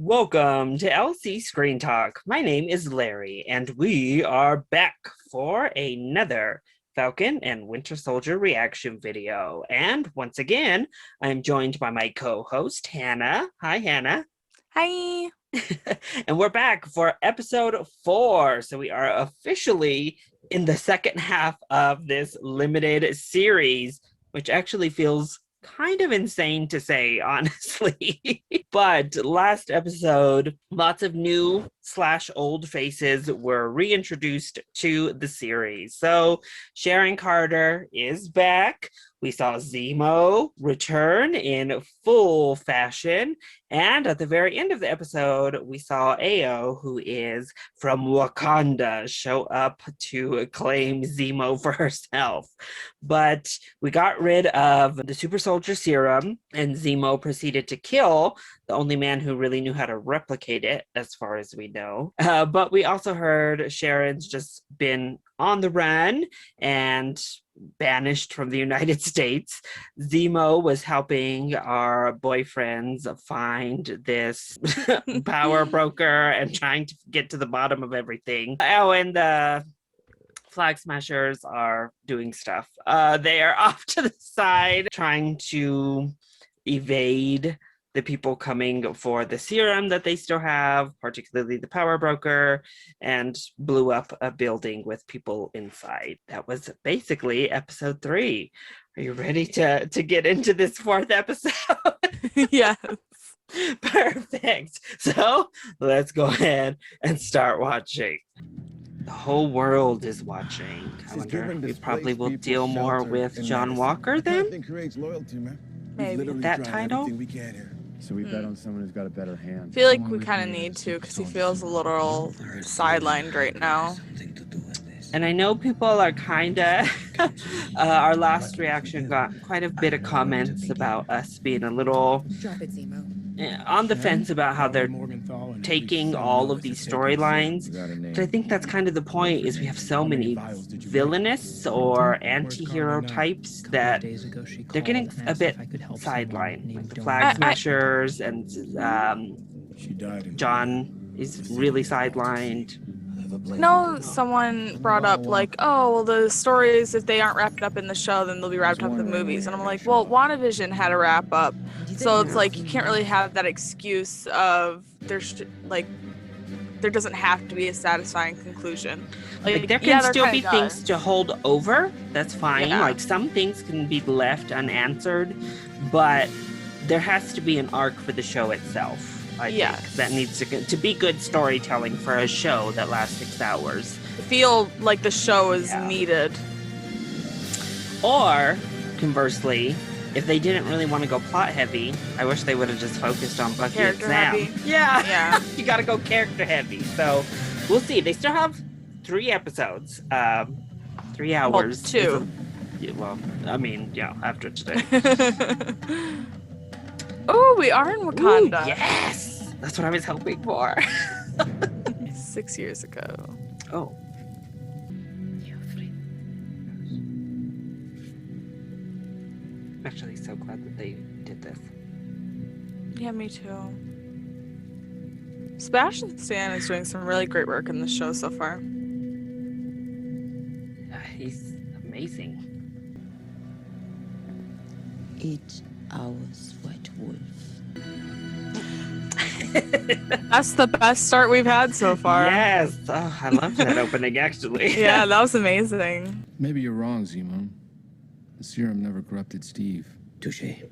Welcome to LC Screen Talk. My name is Larry, and we are back for another Falcon and Winter Soldier reaction video. And once again, I'm joined by my co-host, Hannah. Hi, Hannah. Hi. And we're back for episode 4. So we are officially in the second half of this limited series, which actually feels kind of insane to say, honestly. But last episode, lots of new / old faces were reintroduced to the series. So Sharon Carter is back. We saw Zemo return in full fashion. And at the very end of the episode, we saw Ao, who is from Wakanda, show up to claim Zemo for herself. But we got rid of the super soldier serum, and Zemo proceeded to kill the only man who really knew how to replicate it, as far as we know. But we also heard Sharon's just been on the run and banished from the United States. Zemo was helping our boyfriends find this power broker and trying to get to the bottom of everything. Oh, and the Flag Smashers are doing stuff. They are off to the side trying to evade the people coming for the serum that they still have, particularly the power broker, and blew up a building with people inside. That was basically episode 3. Are you ready to get into this 4th episode? Yes. Perfect. So let's go ahead and start watching. The whole world is watching. I wonder if we probably will deal more with John Walker then? Maybe. That title? So we bet on someone who's got a better hand. I feel like we kind of need to because he feels a little sidelined right now. And I know people are kind of, our last reaction got quite a bit of comments about us being a little on the fence about how they're taking all of these storylines. But I think that's kind of the point, is we have so many villainous or anti-hero types that they're getting a bit sidelined. Like the Flag Smashers and John is really sidelined. No, someone brought up like, oh, well, the stories, if they aren't wrapped up in the show, then they'll be wrapped up in the movies. And I'm like, well, WandaVision had a wrap up. So it's like, you can't really have that excuse of there's like, there doesn't have to be a satisfying conclusion. Like there can still be things to hold over. That's fine. Yeah. Like some things can be left unanswered, but there has to be an arc for the show itself. I think that needs to be good storytelling for a show that lasts 6 hours. I feel like the show is needed. Or, conversely, if they didn't really want to go plot heavy, I wish they would have just focused on Bucky and Sam. Yeah. You gotta go character heavy. So, we'll see. They still have 3 episodes. 3 hours. Well, 2. Well, I mean, yeah, after today. Oh, we are in Wakanda. Ooh, yes! That's what I was hoping for. 6 years ago. Oh. I'm actually so glad that they did this. Yeah, me too. Sebastian Stan is doing some really great work in the show so far. He's amazing. Eat ours, White Wolf. That's the best start we've had so far. Yes. Oh, I loved that opening, actually. Yeah, that was amazing. Maybe you're wrong, Zemo. The serum never corrupted Steve. Touché.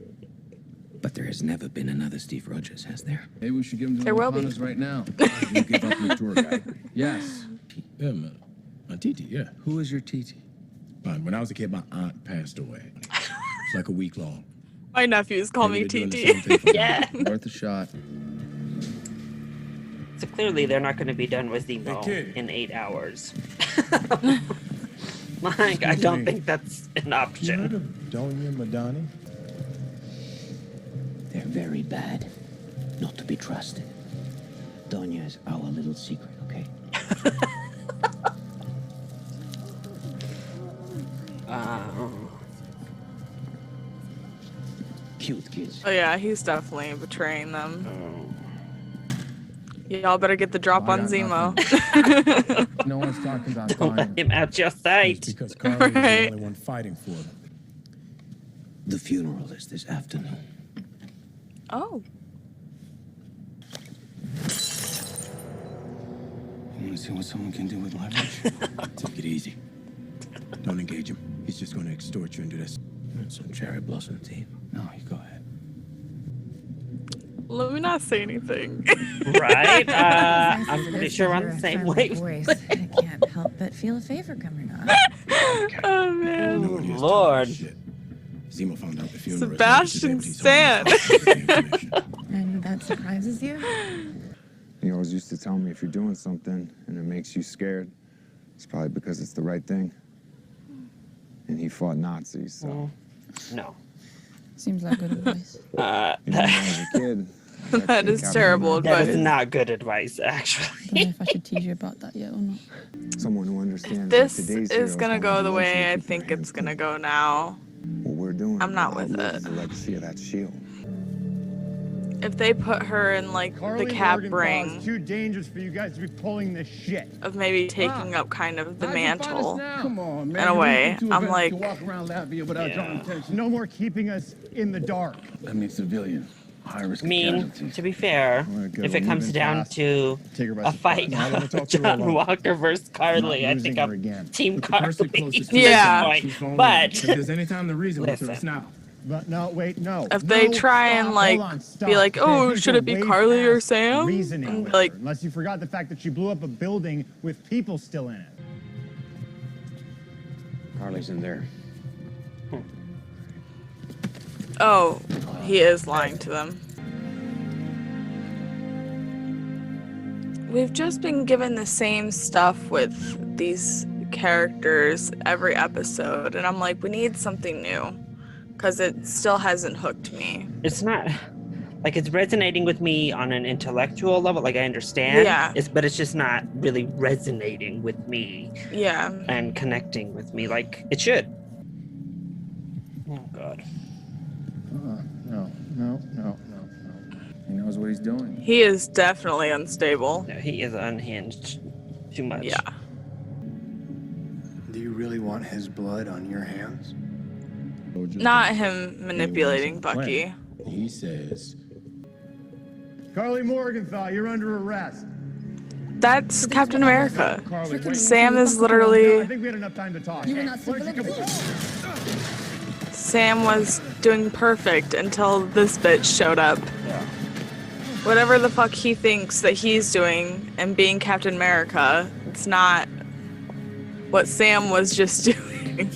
But there has never been another Steve Rogers, has there? Maybe we should give him to There will be. right now. You give up your tour guide. Yes. Yeah, man. My Titi, yeah. Who is your Titi? When I was a kid, my aunt passed away. It's like a week long. My nephews call me Maybe they're doing TT. the same thing for me. Yeah. Worth a shot. So clearly they're not going to be done with Zemo Hey, in 8 hours. Like, I don't think that's an option. Donya Madani? They're very bad. Not to be trusted. Donya is our little secret, okay? Cute kids. Oh yeah, he's definitely betraying them. Y'all better get the drop I on got Zemo. No one's talking about Don't let dying. him out your It's sight. because Carly was the Right. only one fighting for them. The funeral is this afternoon. Oh. You want to see what someone can do with leverage? Take it easy. Don't engage him. He's just going to extort you into this. Some cherry blossom tea. No, you go ahead. Let me not say anything. Right? Nice as I'm it pretty is to sure we're on hear the a same friendly wavelength. voice, I can't help but feel a favor coming on. Oh man. No one here's Lord. talking shit. Zemo found out the funeral. Sebastian Stan. And that surprises you? He always used to tell me if you're doing something and it makes you scared, it's probably because it's the right thing. And he fought Nazis, so. No. Seems like good advice. You know, when I was a kid, I got That to is Captain terrible America. That advice. is not good advice, Don't know actually. if I should tease you about that yet or not. Someone who understands This that today's is heroes gonna don't go have the way luxury I of keeping think their it's hands gonna clean. go now. What we're doing I'm not with outlives it. the legacy of that shield. If they put her in like the cab ring Too dangerous for you guys to be pulling this shit. of maybe taking up kind of the mantle. Come on, man. In a You way, think too I'm invested to like- walk around Latvia without drawing attention. No more keeping us in the dark. I mean, civilians. High risk I mean, to be fair, Alright, good. if it We're comes moving down fast. to Take her by a fight, surprise. I wanna talk to her John alone. Walker versus Carly, I Not think losing her I'm again. Team With the person Carly closest at to this Yeah. point. She's phone But If there's any time to reason with her, it's Listen. now. But no, wait, no. If they No, try and, stop, like, hold on, stop. be like, Okay, I "Oh, think should we're it be way Carly or past Sam?" Reasoning And with like- her, unless you forgot the fact that she blew up a building with people still in it. Carly's in there. Oh, he is lying to them. We've just been given the same stuff with these characters every episode, and I'm like, we need something new, because it still hasn't hooked me. it's not like it's resonating with me on an intellectual level. Like I understand, Yeah. but it's just not really resonating with me Yeah. and connecting with me like it should. Oh God. No. He knows what he's doing. He is definitely unstable. No, he is unhinged too much. Yeah. Do you really want his blood on your hands? Not him manipulating Bucky. He says, Carly Morgenthau, you're under arrest. That's Captain America. Carly, wait. Sam is I literally... think we had enough time to talk. You were Hey, not why don't you civil come- Sam was doing perfect until this bitch showed up. Whatever the fuck he thinks that he's doing and being Captain America, it's not what Sam was just doing.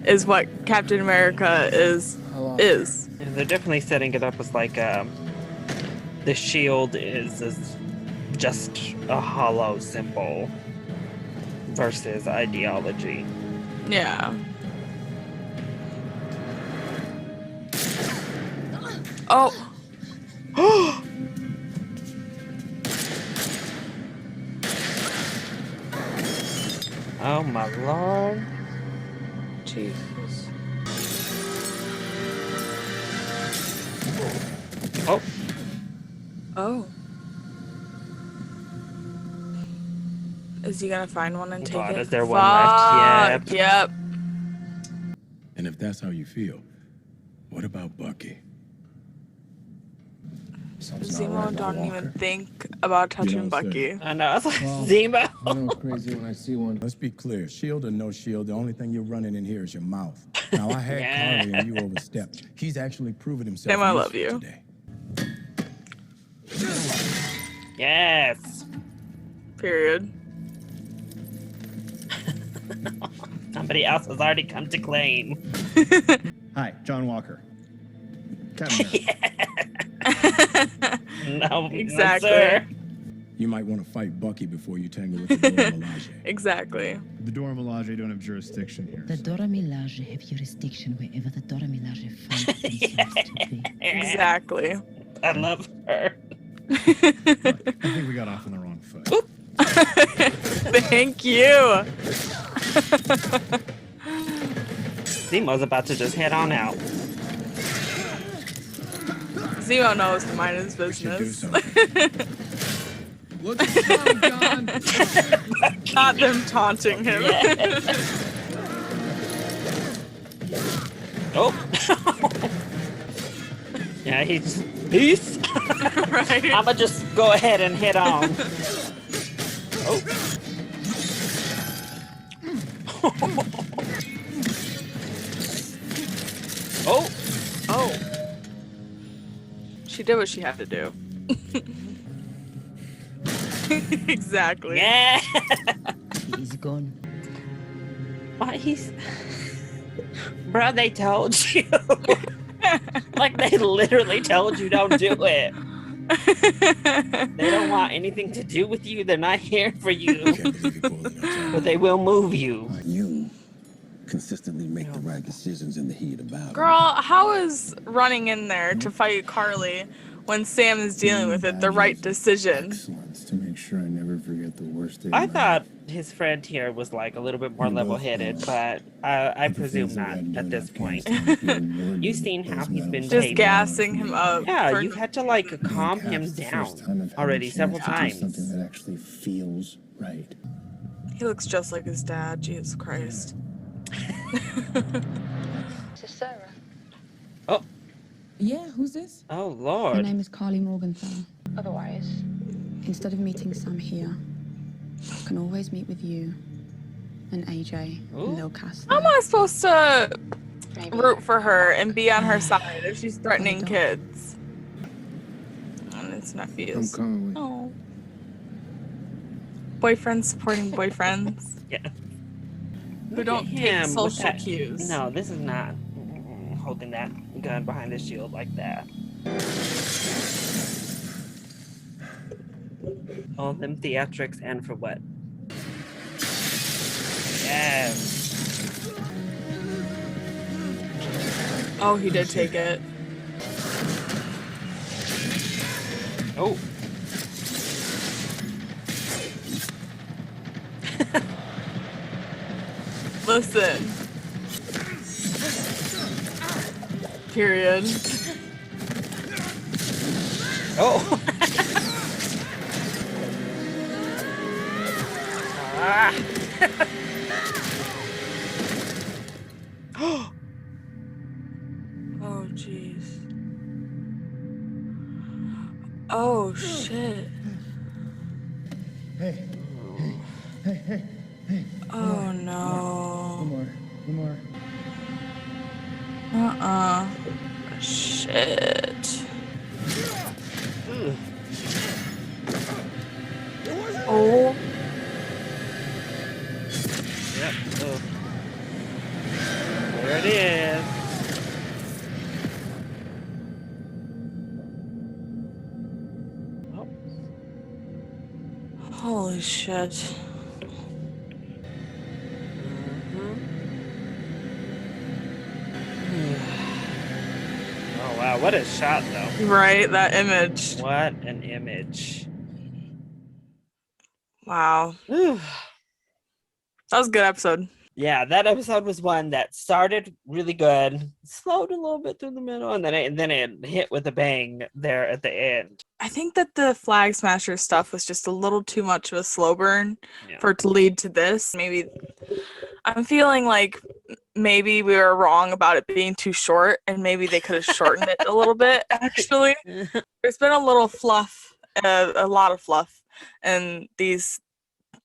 Is what Captain America is. Yeah, they're definitely setting it up as like the shield is just a hollow symbol versus ideology. Yeah. Oh. Oh my lord. Jesus. Oh. Oh. Is he gonna find one and take God, it? is there one left? Fuck, Yep. and if that's how you feel, what about Bucky? Zemo don't even think about touching know, sir. Bucky. I know. It's like Well, Zemo. I know it's crazy when I see one. Let's be clear, shield or no shield, the only thing you're running in here is your mouth. Now, I had Yeah. Carly and you overstepped. He's actually proven himself Sam, I love useful you. today. Yes. Period. Somebody else has already come to claim. Hi, John Walker. Captain America. No, Exactly. no, sir. You might want to fight Bucky before you tangle with the Dora Milaje. Exactly. The Dora Milaje don't have jurisdiction here. The Dora Milaje have jurisdiction wherever the Dora Milaje find themselves to be. Exactly. I love her. I think we got off on the wrong foot. Thank you. Zemo's about to just head on out. Zemo knows to mind his We should do business. something. Look at Falcon. Not them taunting him. Oh. Yeah, he's peace. Right. I'ma just go ahead and head on. Oh. Oh. Oh. She did what she had to do. Exactly. Yeah. He's gone. What he's bro, they told you. Like they literally told you don't do it. They don't want anything to do with you. They're not here for you. But they will move you. You consistently make the right decisions in the heat of battle. Girl, how is running in there to fight Carly when Sam is dealing with it the right decision? Excellence to make sure I never forget the worst day. I of my thought life. his friend here was like a little bit more We both level-headed, know. but I The presume things that we not had to do at in this point. Afghanistan feel more You've than seen how those he's been medals. Just taken. gassing him up. Yeah, for- you had to like calm Being him cast the down first time I've had a already chance several to do times. Something that actually feels right. He looks just like his dad. Jesus Christ. Sarah. Oh, Yeah, who's this? oh My Lord. name is Carly Morgenthau. Otherwise, Instead of meeting Sam here, I can always meet with you and AJ Ooh. and Lil Cass. How am I supposed to maybe. root for her and be on her side if she's threatening kids? And it's I'm nephews. coming with you. Oh. Boyfriends supporting boyfriends Yeah. who don't Look at take him with social that- cues. No, this is not holding that gun behind his shield like that. All them theatrics and for what? Yes. Oh, he did take it. Oh. Listen. Period. Oh. Ah. Oh, jeez. Oh, shit. Hey, hey, hey, hey. Oh, no. One more. Shit. Oh. Yep. Oh. There it is. Oh. Holy shit. Oh wow, what a shot though. Right, that image. What an image. Wow. Whew. That was a good episode. Yeah, that episode was one that started really good, slowed a little bit through the middle, and then it hit with a bang there at the end. I think that the Flag Smasher stuff was just a little too much of a slow burn Yeah. for it to lead to this. Maybe I'm feeling like maybe we were wrong about it being too short, and maybe they could have shortened it a little bit, actually. There's been a little fluff, a lot of fluff in these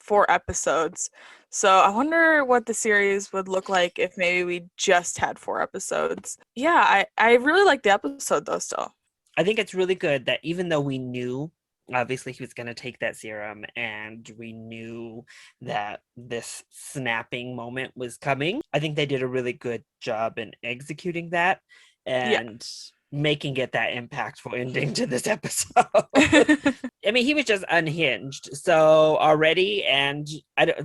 4 episodes. So I wonder what the series would look like if maybe we just had 4 episodes. Yeah, I really like the episode though still. I think it's really good that even though we knew obviously he was going to take that serum and we knew that this snapping moment was coming, I think they did a really good job in executing that and making it that impactful ending to this episode. I mean, he was just unhinged so already, and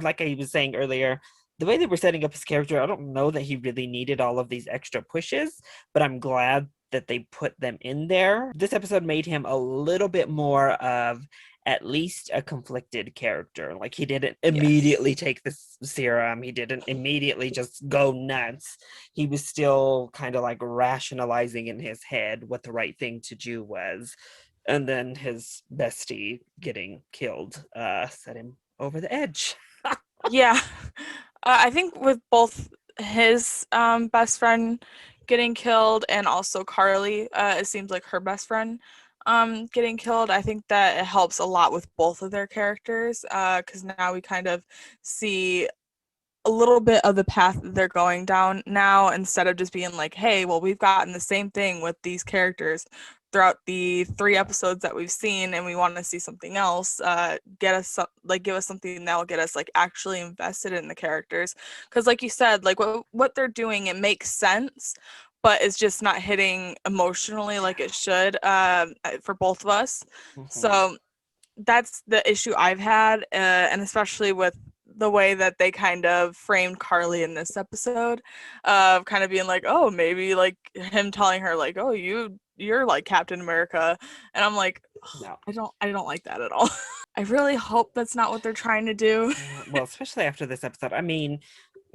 like I was saying earlier, the way they were setting up his character, I don't know that he really needed all of these extra pushes, but I'm glad that they put them in there. This episode made him a little bit more of at least a conflicted character. Like, he didn't immediately take the serum. He didn't immediately just go nuts. He was still kind of like rationalizing in his head what the right thing to do was. And then his bestie getting killed set him over the edge. Yeah. I think with both his best friend getting killed and also Carly, it seems like her best friend getting killed, I think that it helps a lot with both of their characters, because now we kind of see a little bit of the path that they're going down now, instead of just being like, hey, well, we've gotten the same thing with these characters throughout the 3 episodes that we've seen, and we want to see something else. Give us something that will get us like actually invested in the characters, because like you said, like what they're doing, it makes sense, but it's just not hitting emotionally like it should, for both of us. So that's the issue I've had, and especially with the way that they kind of framed Carly in this episode, of kind of being like, oh, maybe like him telling her like, oh, you're like Captain America, and I'm like, No. I don't like that at all. I really hope that's not what they're trying to do. Well, especially after this episode. I mean,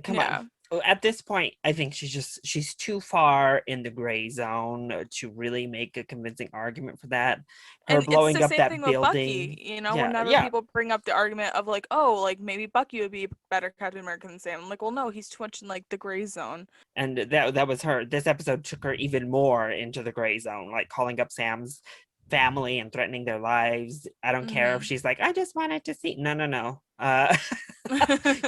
come Yeah. on. At this point, I think she's too far in the gray zone to really make a convincing argument for that. Her And blowing it's the up same that thing with building. Bucky, you know, Yeah, whenever yeah. people bring up the argument of like, oh, like maybe Bucky would be a better Captain America than Sam. I'm like, well, no, he's too much in like the gray zone. And that was her. This episode took her even more into the gray zone, like calling up Sam's family and threatening their lives. I don't care if she's like, I just wanted to see. No.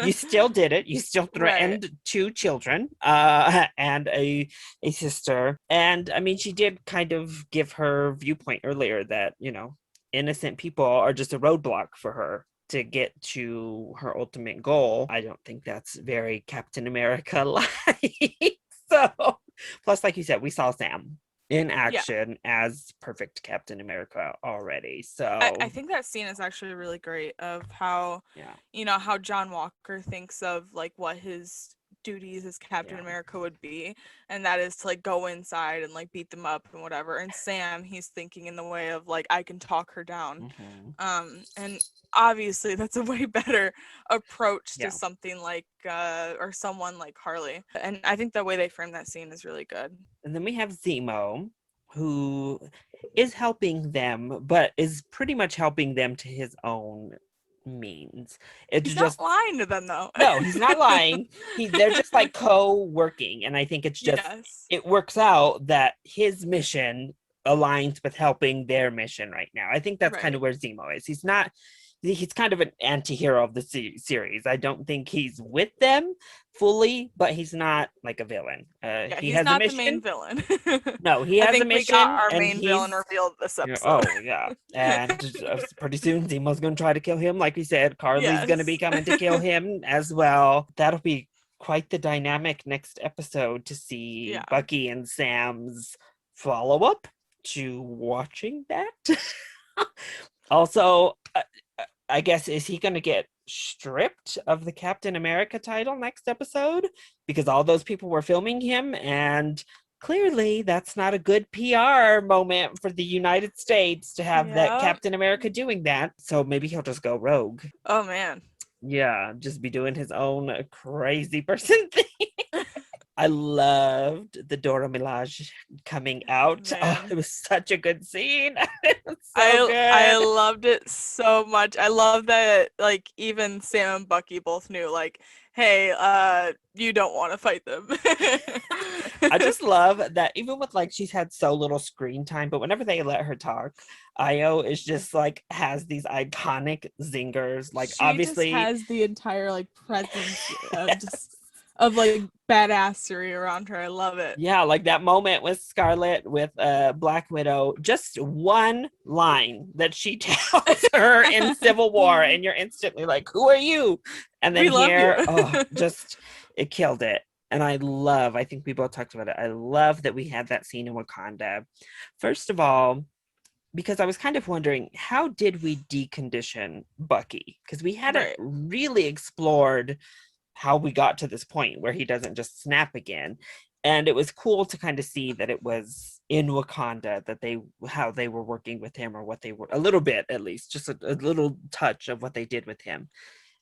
You still did it. You still threatened 2 children and a sister. And I mean, she did kind of give her viewpoint earlier that, you know, innocent people are just a roadblock for her to get to her ultimate goal. I don't think that's very Captain America like. So, plus, like you said, we saw Sam in action as perfect Captain America already. So I think that scene is actually really great, of how, you know, how John Walker thinks of like what his duties as Captain America would be, and that is to like go inside and like beat them up and whatever. And Sam, he's thinking in the way of like, I can talk her down. And obviously that's a way better approach to something like or someone like Harley. And I think the way they frame that scene is really good. And then we have Zemo, who is helping them, but is pretty much helping them to his own means. It's He's just not lying to them though. No, he's not lying. They're just like co-working, and I think it's just it works out that his mission aligns with helping their mission right now. I think that's kind of where Zemo is. He's kind of an anti-hero of the series. I don't think he's with them fully, but he's not like a villain. He he's has not a mission. the main villain. No, he has a mission. We got our and main villain revealed this episode. Oh, yeah. And pretty soon, Zemo's going to try to kill him. Like we said, Carly's going to be coming to kill him as well. That'll be quite the dynamic next episode to see Bucky and Sam's follow-up to watching that. Also, I guess, is he going to get stripped of the Captain America title next episode? Because all those people were filming him, and clearly that's not a good PR moment for the United States to have that Captain America doing that. So maybe he'll just go rogue. Oh, man. Yeah, just be doing his own crazy person thing. I loved the Dora Milaje coming out. Oh, it was such a good scene. It was so good. I loved it so much. I love that like even Sam and Bucky both knew like, hey, you don't want to fight them. I just love that even with like she's had so little screen time, but whenever they let her talk, Io is just like has these iconic zingers. Like she obviously just has the entire like presence of like badassery around her. I love it. Yeah, like that moment with Scarlet with Black Widow, just one line that she tells her in Civil War, and you're instantly like, who are you? And then just it killed it. And I think we both talked about it. I love that we had that scene in Wakanda. First of all, because I was kind of wondering, how did we decondition Bucky? Because we hadn't really explored how we got to this point where he doesn't just snap again. And it was cool to kind of see that it was in Wakanda that how they were working with him, or what they were, a little bit at least, just a little touch of what they did with him.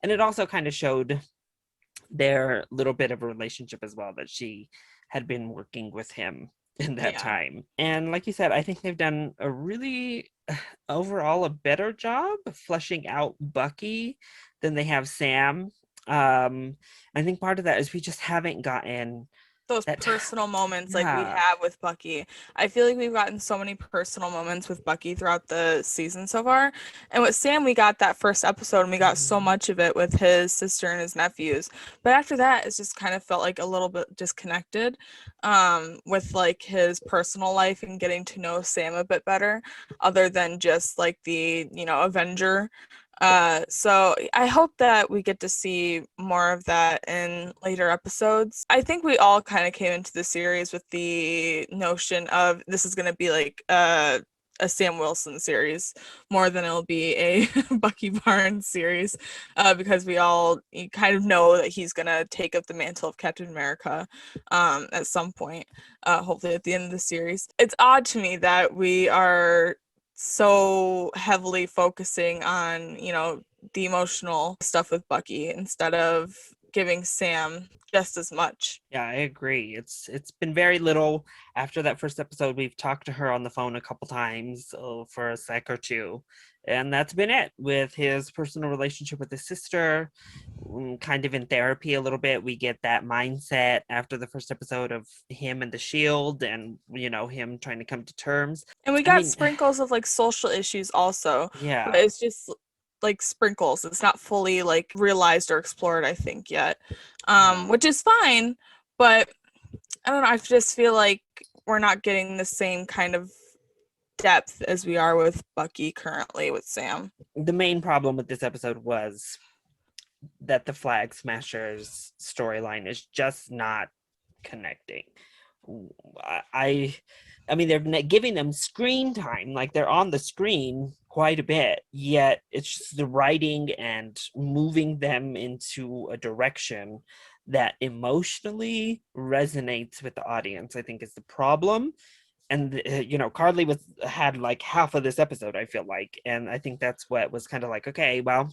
And it also kind of showed their little bit of a relationship as well, that she had been working with him in that time. And like you said, I think they've done a really overall a better job fleshing out Bucky than they have Sam. I think part of that is we just haven't gotten those that personal moments like we Yeah. have with Bucky. I feel like we've gotten so many personal moments with Bucky throughout the season so far. And with Sam, we got that first episode and we got so much of it with his sister and his nephews. But after that, it's just kind of felt like a little bit disconnected with like his personal life and getting to know Sam a bit better, other than just like the, Avenger. So I hope that we get to see more of that in later episodes. I think we all kind of came into the series with the notion of this is going to be like a Sam Wilson series more than it'll be a Bucky Barnes series, because we all kind of know that he's going to take up the mantle of Captain America at some point, hopefully at the end of the series. It's odd to me that we are so heavily focusing on, the emotional stuff with Bucky instead of giving Sam just as much. Yeah, I agree. It's been very little. After that first episode, we've talked to her on the phone a couple times for a sec or two, and that's been it with his personal relationship with his sister. Kind of in therapy a little bit. We get that mindset after the first episode of him and the Shield, and him trying to come to terms. And we got sprinkles of like social issues also. Yeah, but it's just like sprinkles. It's not fully like realized or explored, I think, yet, which is fine. But I don't know. I just feel like we're not getting the same kind of depth as we are with Bucky currently with Sam. The main problem with this episode was that the Flag Smashers storyline is just not connecting. I mean, they're giving them screen time, like they're on the screen quite a bit, yet it's just the writing and moving them into a direction that emotionally resonates with the audience, I think is the problem. And Carly had like half of this episode, I feel like, and I think that's what was kind of like, okay, well,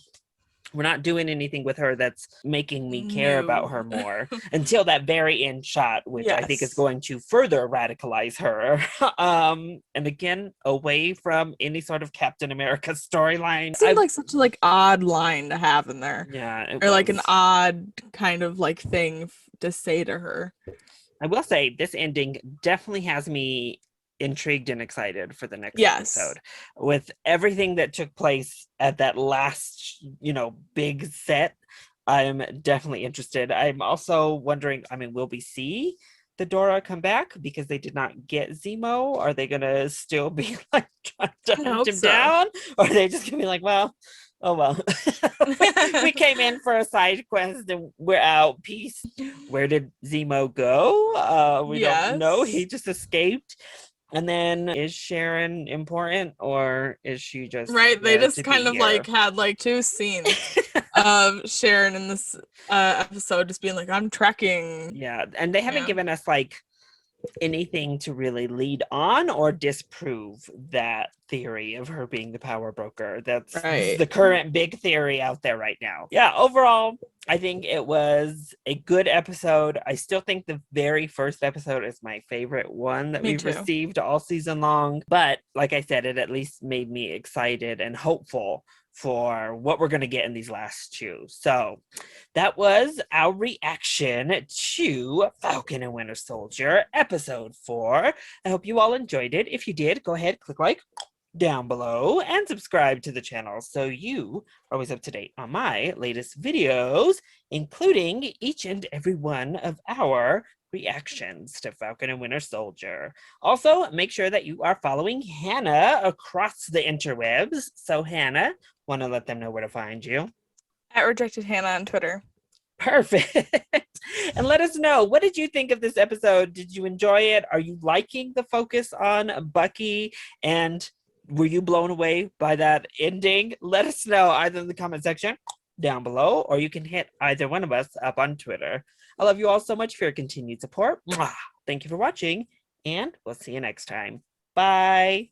we're not doing anything with her that's making me care about her more until that very end shot, which I think is going to further radicalize her. And again, away from any sort of Captain America storyline. It seemed like such a odd line to have in there. Yeah. Or like an odd kind of like thing to say to her. I will say this ending definitely has me intrigued and excited for the next episode. With everything that took place at that last, big set, I'm definitely interested. I'm also wondering, I mean, will we see the Dora come back because they did not get Zemo? Are they gonna still be like trying to hunt him down? Or are they just gonna be like, well, oh well, we came in for a side quest and we're out, peace. Where did Zemo go? We don't know. He just escaped. And then, is Sharon important, or is she just right? They just kind of had like two scenes of Sharon in this episode, just being like, "I'm tracking." Yeah, and they haven't given us like anything to really lead on or disprove that theory of her being the power broker. That's the current big theory out there right now. Yeah, overall, I think it was a good episode. I still think the very first episode is my favorite one that we've received all season long. But like I said, it at least made me excited and hopeful for what we're going to get in these last two. So that was our reaction to Falcon and Winter Soldier episode 4. I hope you all enjoyed it. If you did, go ahead, click like down below and subscribe to the channel so you are always up to date on my latest videos, including each and every one of our reactions to Falcon and Winter Soldier. Also, make sure that you are following Hannah across the interwebs. So Hannah, want to let them know where to find you? At Rejected Hannah on Twitter. Perfect. And let us know, what did you think of this episode? Did you enjoy it? Are you liking the focus on Bucky? And were you blown away by that ending? Let us know either in the comment section down below, or you can hit either one of us up on Twitter. I love you all so much for your continued support. Thank you for watching, and we'll see you next time. Bye.